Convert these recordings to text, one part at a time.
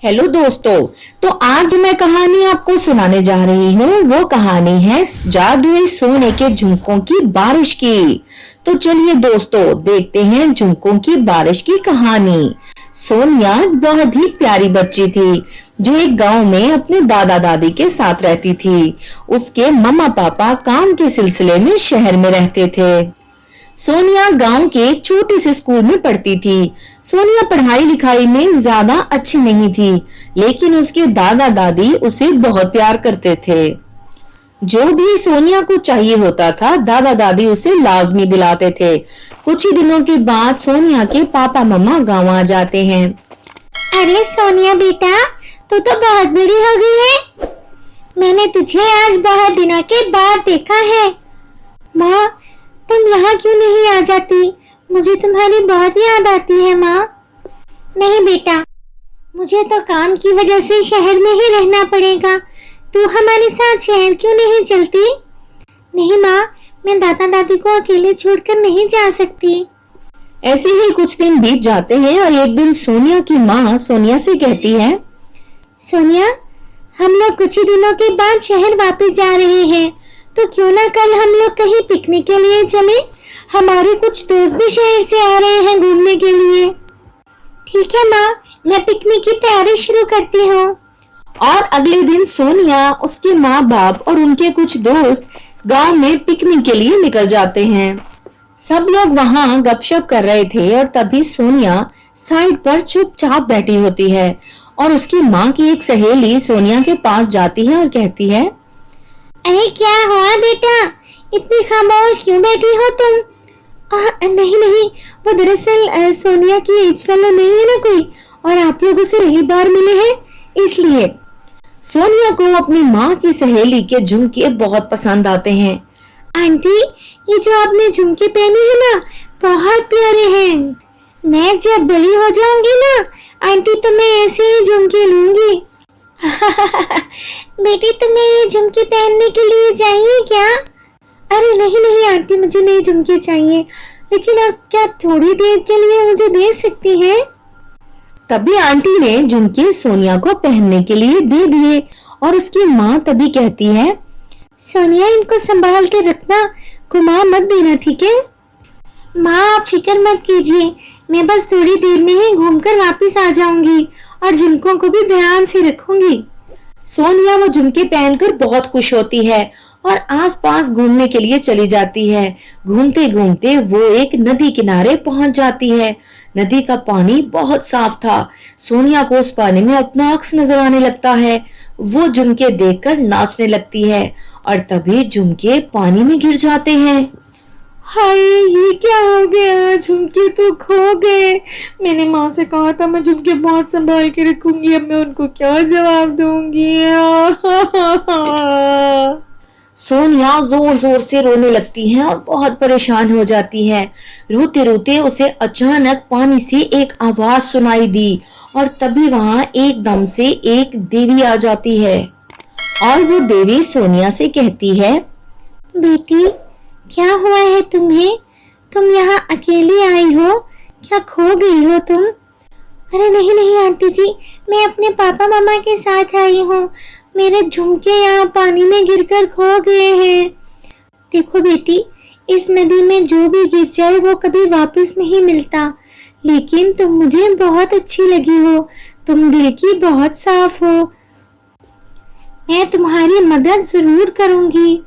Hello दोस्तों। तो आज मैं कहानी आपको सुनाने जा रही हूँ। वो कहानी है जादुई सोने के झुमकों की बारिश की। तो चलिए दोस्तों, देखते हैं झुमकों की बारिश की कहानी। सोनिया बहुत ही प्यारी बच्ची थी जो एक गांव में अपने दादा दादी के साथ रहती थी। उसके मम्मा पापा काम के सिलसिले में शहर में रहते थे। सोनिया गांव के एक छोटे से स्कूल में पढ़ती थी। सोनिया पढ़ाई लिखाई में ज्यादा अच्छी नहीं थी, लेकिन उसके दादा दादी उसे बहुत प्यार करते थे। जो भी सोनिया को चाहिए होता था, दादा दादी उसे लाजमी दिलाते थे। कुछ ही दिनों के बाद सोनिया के पापा मम्मा गांव आ जाते हैं। अरे सोनिया बेटा, तू तो बहुत बड़ी हो गई है। मैंने तुझे आज बहुत दिनों के बाद देखा है। माँ, तुम यहाँ क्यों नहीं आ जाती? मुझे तुम्हारी बहुत याद आती है माँ। नहीं बेटा, मुझे तो काम की वजह से शहर में ही रहना पड़ेगा। तू हमारे साथ शहर क्यों नहीं चलती? नहीं माँ, मैं दादा दादी को अकेले छोड़कर नहीं जा सकती। ऐसे ही कुछ दिन बीत जाते हैं और एक दिन सोनिया की माँ सोनिया से कहती है, सोनिया, हम लोग कुछ ही दिनों के बाद शहर वापस जा रहे हैं, तो क्यों ना कल हम लोग कहीं पिकनिक के लिए चले? हमारे कुछ दोस्त भी शहर से आ रहे हैं घूमने के लिए। ठीक है माँ, मैं पिकनिक की तैयारी शुरू करती हूँ। और अगले दिन सोनिया, उसके माँ बाप और उनके कुछ दोस्त गांव में पिकनिक के लिए निकल जाते हैं। सब लोग वहां गपशप कर रहे थे और तभी सोनिया साइड पर चुपचाप बैठी होती है और उसकी माँ की एक सहेली सोनिया के पास जाती है और कहती है, अरे क्या हुआ बेटा, इतनी खामोश क्यों बैठी हो तुम? नहीं नहीं, वो दरअसल सोनिया की एज फेलो नहीं है ना कोई, और आप लोगों से पहली बार मिले हैं इसलिए। सोनिया को अपनी माँ की सहेली के झुमके बहुत पसंद आते हैं। आंटी, ये जो आपने झुमके पहने हैं ना, बहुत प्यारे हैं। मैं जब बड़ी हो जाऊंगी ना आंटी, तो मैं ऐसे ही झुमके लूंगी। बेटी, तुम्हें ये झुमके पहनने के लिए चाहिए क्या? अरे नहीं नहीं आंटी, मुझे नहीं झुमके चाहिए, लेकिन आप क्या थोड़ी देर के लिए मुझे दे सकती हैं? तभी आंटी ने झुमके सोनिया को पहनने के लिए दे दिए और उसकी माँ तभी कहती है, सोनिया, इनको संभाल के रखना, घुमा मत देना, ठीक है? माँ, आप फिक्र मत कीजिए, मैं बस थोड़ी देर में ही घूमकर वापस आ जाऊंगी और झुमकों को भी ध्यान से रखूंगी। सोनिया वो झुमके पहनकर बहुत खुश होती है और आसपास घूमने के लिए चली जाती है। घूमते घूमते वो एक नदी किनारे पहुंच जाती है। नदी का पानी बहुत साफ था। सोनिया को उस पानी में अपना अक्स नजर आने लगता है। वो झुमके देखकर नाचने लगती है और तभी झुमके पानी में गिर जाते हैं। हाय, ये क्या हो गया? झुमके तो खो गए। मैंने माँ से कहा था मैं झुमके बहुत संभाल के रखूंगी, अब मैं उनको क्या जवाब दूंगी? सोनिया जोर जोर से रोने लगती है और बहुत परेशान हो जाती है। रोते रोते उसे अचानक पानी से एक आवाज सुनाई दी और तभी वहां एकदम से एक देवी आ जाती है और वो देवी सोनिया से कहती है, बेटी, क्या हुआ है तुम्हें? तुम यहाँ अकेली आई हो? क्या खो गई हो तुम? अरे नहीं नहीं आंटी जी, मैं अपने पापा मामा के साथ आई हूँ। मेरे झुमके यहाँ पानी में गिरकर खो गए हैं। देखो बेटी, इस नदी में जो भी गिर जाए वो कभी वापस नहीं मिलता, लेकिन तुम मुझे बहुत अच्छी लगी हो। तुम दिल की बहुत साफ हो। मैं तुम्हारी मदद जरूर करूंगी,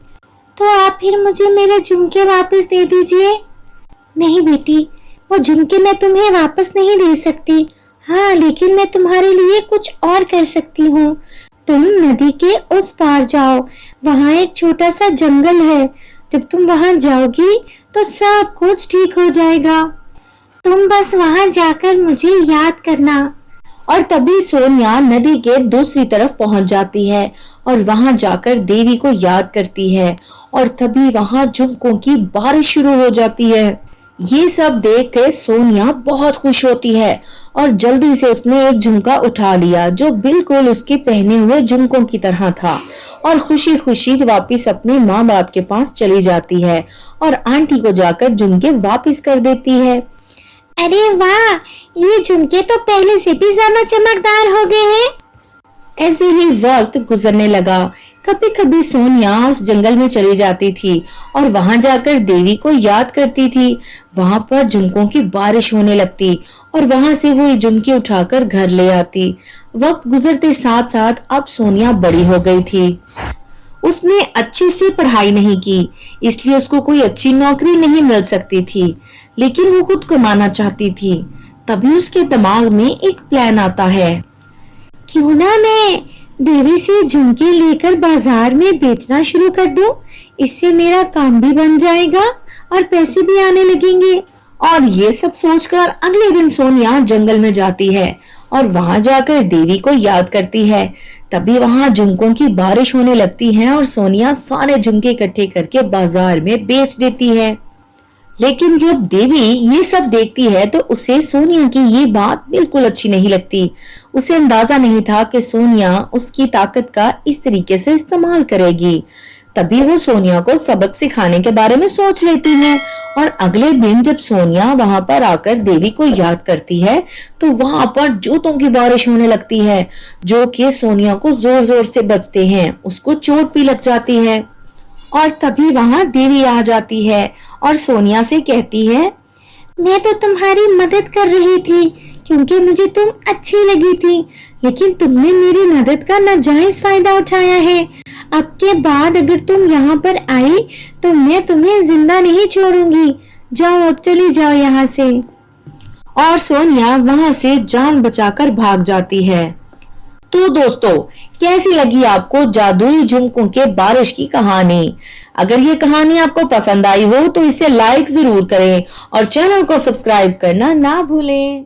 तो आप फिर मुझे मेरे झुमके वापस दे दीजिए। नहीं बेटी, वो झुमके मैं तुम्हें वापस नहीं दे सकती। हाँ, लेकिन मैं तुम्हारे लिए कुछ और कर सकती हूँ। तुम नदी के उस पार जाओ, वहाँ एक छोटा सा जंगल है। जब तुम वहाँ जाओगी तो सब कुछ ठीक हो जाएगा। तुम बस वहाँ जाकर मुझे याद करना। और तभी सोनिया नदी के दूसरी तरफ पहुंच जाती है और वहां जाकर देवी को याद करती है और तभी वहां झुमकों की बारिश शुरू हो जाती है। ये सब देख कर सोनिया बहुत खुश होती है और जल्दी से उसने एक झुमका उठा लिया जो बिल्कुल उसके पहने हुए झुमकों की तरह था और खुशी खुशी वापिस अपने माँ बाप के पास चली जाती है और आंटी को जाकर झुमके वापिस कर देती है। अरे वाह, ये झुमके तो पहले से भी ज्यादा चमकदार हो गए हैं। ऐसे ही वक्त गुजरने लगा। कभी कभी सोनिया उस जंगल में चली जाती थी और वहां जाकर देवी को याद करती थी। वहां पर झुमकों की बारिश होने लगती और वहां से वो ये झुमके उठाकर घर ले आती। वक्त गुजरते साथ साथ अब सोनिया बड़ी हो गई थी। उसने अच्छे से पढ़ाई नहीं की, इसलिए उसको कोई अच्छी नौकरी नहीं मिल सकती थी, लेकिन वो खुद कमाना चाहती थी। तभी उसके दिमाग में एक प्लान आता है। क्यों ना मैं देवी से झुमके लेकर बाजार में बेचना शुरू कर दूं? इससे मेरा काम भी बन जाएगा और पैसे भी आने लगेंगे। और ये सब सोचकर अगले दिन सोनिया जंगल में जाती है और वहां जाकर देवी को याद करती है। तभी वहां झुमकों की बारिश होने लगती है और सोनिया सारे झुमके इकट्ठे करके बाजार में बेच देती है। लेकिन जब देवी ये सब देखती है तो उसे सोनिया की ये बात बिल्कुल अच्छी नहीं लगती। उसे अंदाजा नहीं था कि सोनिया उसकी ताकत का इस तरीके से इस्तेमाल करेगी। तभी वो सोनिया को सबक सिखाने के बारे में सोच लेती है और अगले दिन जब सोनिया वहां पर आकर देवी को याद करती है तो वहां पर जूतों की बारिश होने लगती है, जो कि सोनिया को जोर जोर से बजते हैं। उसको चोट भी लग जाती है और तभी वहां देवी आ जाती है और सोनिया से कहती है, मैं तो तुम्हारी मदद कर रही थी क्योंकि मुझे तुम अच्छी लगी थी, लेकिन तुमने मेरी मदद का नाजायज फायदा उठाया है। अब के बाद अगर तुम यहाँ पर आई तो मैं तुम्हें जिंदा नहीं छोड़ूंगी। जाओ, अब चली जाओ यहाँ से। और सोनिया वहां से जान बचाकर भाग जाती है। तो दोस्तों, कैसी लगी आपको जादुई झुमकों के बारिश की कहानी? अगर ये कहानी आपको पसंद आई हो तो इसे लाइक जरूर करें और चैनल को सब्सक्राइब करना ना भूलें।